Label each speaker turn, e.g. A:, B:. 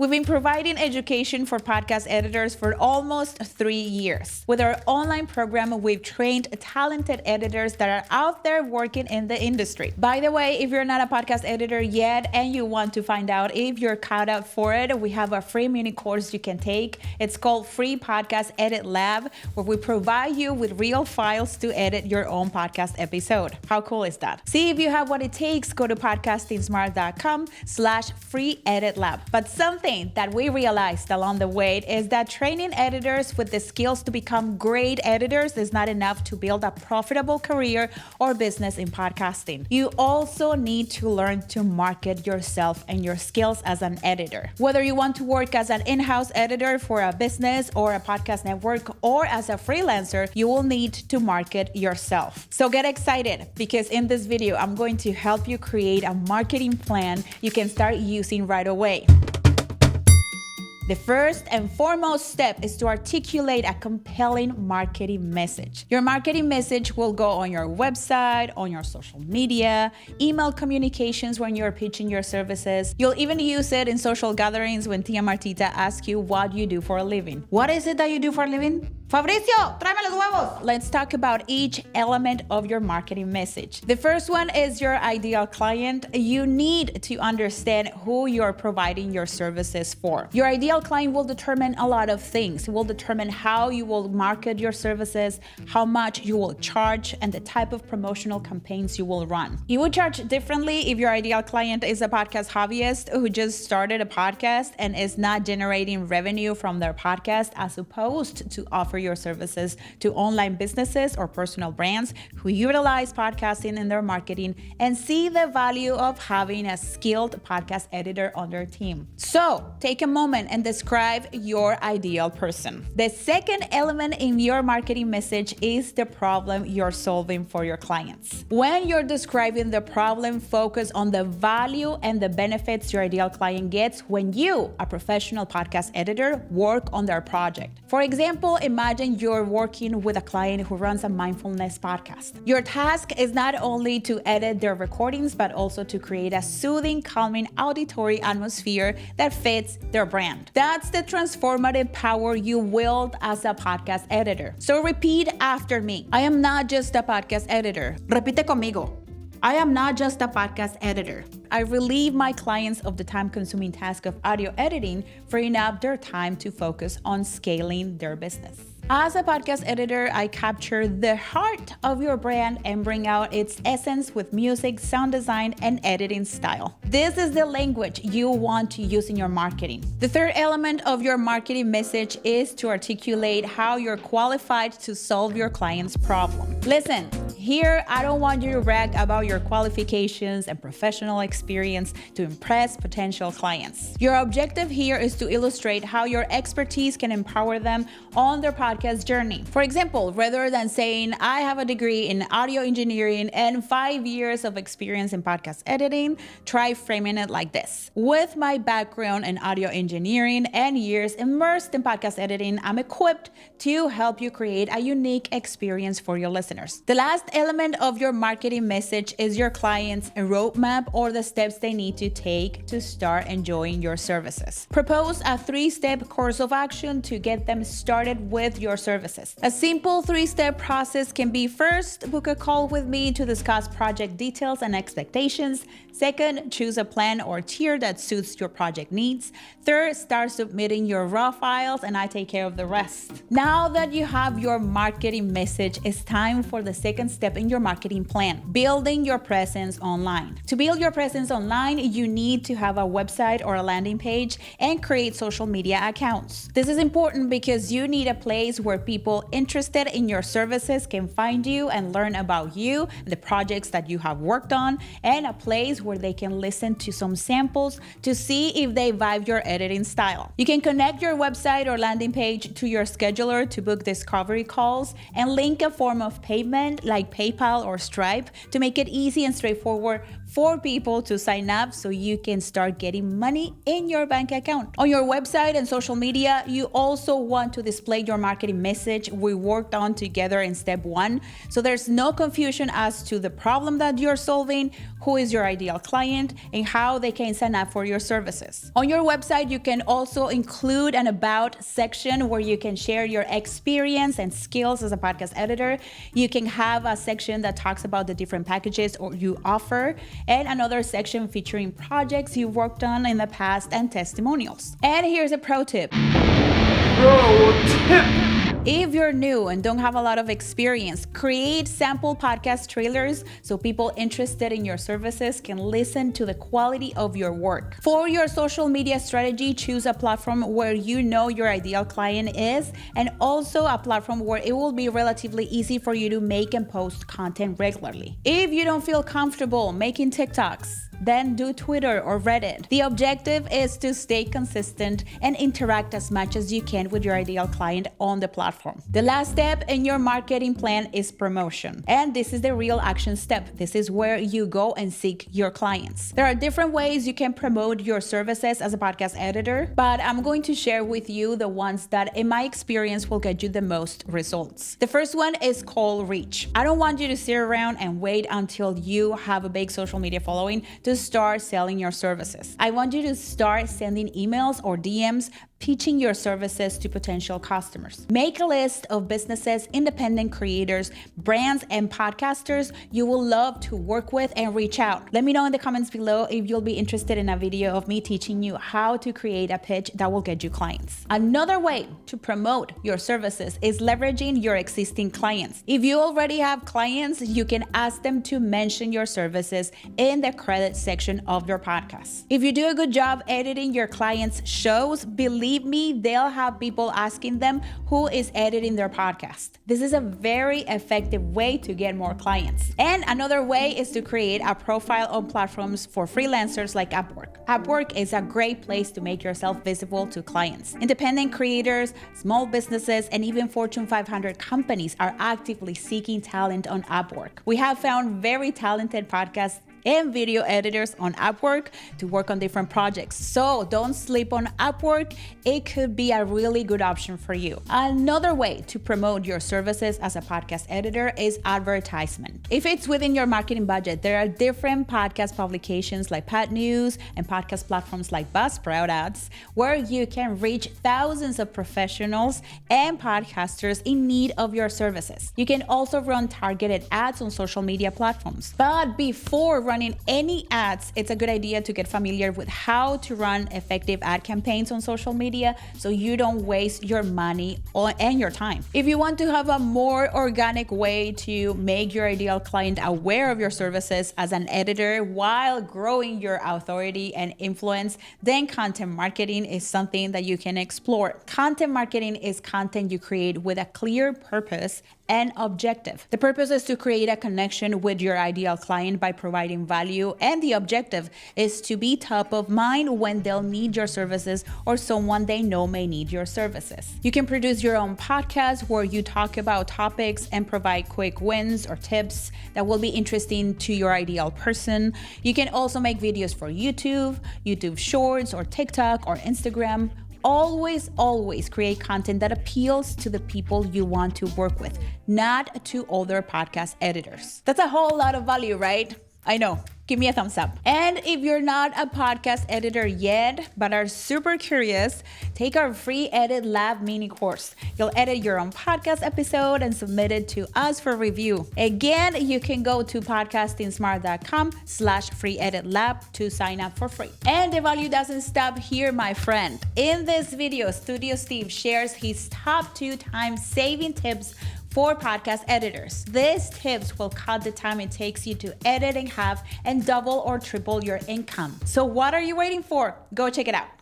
A: We've been providing education for podcast editors for almost 3 years. With our online program, we've trained talented editors that are out there working in the industry. By the way, if you're not a podcast editor yet and you want to find out if you're cut out for it, we have a free mini course you can take. It's called Free Podcast EditLab, where we provide you with real files to edit your own podcast episode. How cool is that? See if you have what it takes. Go to podcastingsmart.com/free EditLab. But something that we realized along the way is that training editors with the skills to become great editors is not enough to build a profitable career or business in podcasting. You also need to learn to market yourself and your skills as an editor. Whether you want to work as an in-house editor for a business or a podcast network or as a freelancer, you will need to market yourself. So get excited, because in this video, I'm going to help you create a marketing plan you can start using right away. The first and foremost step is to articulate a compelling marketing message. Your marketing message will go on your website, on your social media, email communications when you're pitching your services. You'll even use it in social gatherings when Tia Martita asks you what you do for a living. What is it that you do for a living? Fabricio, tráeme los huevos. Let's talk about each element of your marketing message. The first one is your ideal client. You need to understand who you're providing your services for. Your ideal client will determine a lot of things. It will determine how you will market your services, how much you will charge, and the type of promotional campaigns you will run. You will charge differently if your ideal client is a podcast hobbyist who just started a podcast and is not generating revenue from their podcast, as opposed to offer your services to online businesses or personal brands who utilize podcasting in their marketing and see the value of having a skilled podcast editor on their team. So take a moment and describe your ideal person. The second element in your marketing message is the problem you're solving for your clients. When you're describing the problem, focus on the value and the benefits your ideal client gets when you, a professional podcast editor, work on their project. For example, imagine you're working with a client who runs a mindfulness podcast. Your task is not only to edit their recordings, but also to create a soothing, calming auditory atmosphere that fits their brand. That's the transformative power you wield as a podcast editor. So repeat after me. I am not just a podcast editor. Repite conmigo. I am not just a podcast editor. I relieve my clients of the time-consuming task of audio editing, freeing up their time to focus on scaling their business. As a podcast editor, I capture the heart of your brand and bring out its essence with music, sound design, and editing style. This is the language you want to use in your marketing. The third element of your marketing message is to articulate how you're qualified to solve your client's problem. Listen, here I don't want you to brag about your qualifications and professional experience to impress potential clients. Your objective here is to illustrate how your expertise can empower them on their podcast journey. For example, rather than saying, I have a degree in audio engineering and 5 years of experience in podcast editing, try framing it like this. With my background in audio engineering and years immersed in podcast editing, I'm equipped to help you create a unique experience for your listeners. The last element of your marketing message is your client's roadmap, or the steps they need to take to start enjoying your services. Propose a 3-step course of action to get them started with your services. A simple 3-step process can be: first, book a call with me to discuss project details and expectations. Second, choose a plan or tier that suits your project needs. Third, start submitting your raw files and I take care of the rest. Now that you have your marketing message, it's time for the second step in your marketing plan: building your presence online. To build your presence online, you need to have a website or a landing page and create social media accounts. This is important because you need a place where people interested in your services can find you and learn about you, the projects that you have worked on, and a place where they can listen to some samples to see if they vibe your editing style. You can connect your website or landing page to your scheduler to book discovery calls and link a form of payment like PayPal or Stripe to make it easy and straightforward for people to sign up so you can start getting money in your bank account. On your website and social media, you also want to display your marketing message we worked on together in step 1, so there's no confusion as to the problem that you're solving, who is your ideal client, and how they can sign up for your services. On your website, you can also include an about section where you can share your experience and skills as a podcast editor. You can have a section that talks about the different packages or you offer, and another section featuring projects you've worked on in the past and testimonials. And here's a pro tip. If you're new and don't have a lot of experience, create sample podcast trailers so people interested in your services can listen to the quality of your work. For your social media strategy, choose a platform where you know your ideal client is, and also a platform where it will be relatively easy for you to make and post content regularly. If you don't feel comfortable making TikToks, then do Twitter or Reddit. The objective is to stay consistent and interact as much as you can with your ideal client on the platform. The last step in your marketing plan is promotion. And this is the real action step. This is where you go and seek your clients. There are different ways you can promote your services as a podcast editor, but I'm going to share with you the ones that, in my experience, will get you the most results. The first one is cold reach. I don't want you to sit around and wait until you have a big social media following to start selling your services. I want you to start sending emails or DMs pitching your services to potential customers. Make a list of businesses, independent creators, brands, and podcasters you will love to work with and reach out. Let me know in the comments below if you'll be interested in a video of me teaching you how to create a pitch that will get you clients. Another way to promote your services is leveraging your existing clients. If you already have clients, you can ask them to mention your services in the credits section of your podcast. If you do a good job editing your clients' shows, believe me, they'll have people asking them who is editing their podcast. This is a very effective way to get more clients. And another way is to create a profile on platforms for freelancers like Upwork. Upwork is a great place to make yourself visible to clients. Independent creators, small businesses, and even Fortune 500 companies are actively seeking talent on Upwork. We have found very talented podcast and video editors on Upwork to work on different projects. So don't sleep on Upwork. It could be a really good option for you. Another way to promote your services as a podcast editor is advertisement. If it's within your marketing budget, there are different podcast publications like Pod News and podcast platforms like Buzzsprout Ads, where you can reach thousands of professionals and podcasters in need of your services. You can also run targeted ads on social media platforms. But before running any ads, it's a good idea to get familiar with how to run effective ad campaigns on social media so you don't waste your money and your time. If you want to have a more organic way to make your ideal client aware of your services as an editor while growing your authority and influence, then content marketing is something that you can explore. Content marketing is content you create with a clear purpose and objective. The purpose is to create a connection with your ideal client by providing value, and the objective is to be top of mind when they'll need your services or someone they know may need your services. You can produce your own podcast where you talk about topics and provide quick wins or tips that will be interesting to your ideal person. You can also make videos for YouTube Shorts, or TikTok or Instagram. Always create content that appeals to the people you want to work with, not to other podcast editors. That's a whole lot of value, right? I know. Give me a thumbs up. And if you're not a podcast editor yet, but are super curious, take our free EditLab mini course. You'll edit your own podcast episode and submit it to us for review. Again, you can go to podcastingsmart.com/free EditLab to sign up for free. And the value doesn't stop here, my friend. In this video, Studio Steve shares his top 2 time-saving tips for podcast editors. These tips will cut the time it takes you to edit in half and double or triple your income. So what are you waiting for? Go check it out.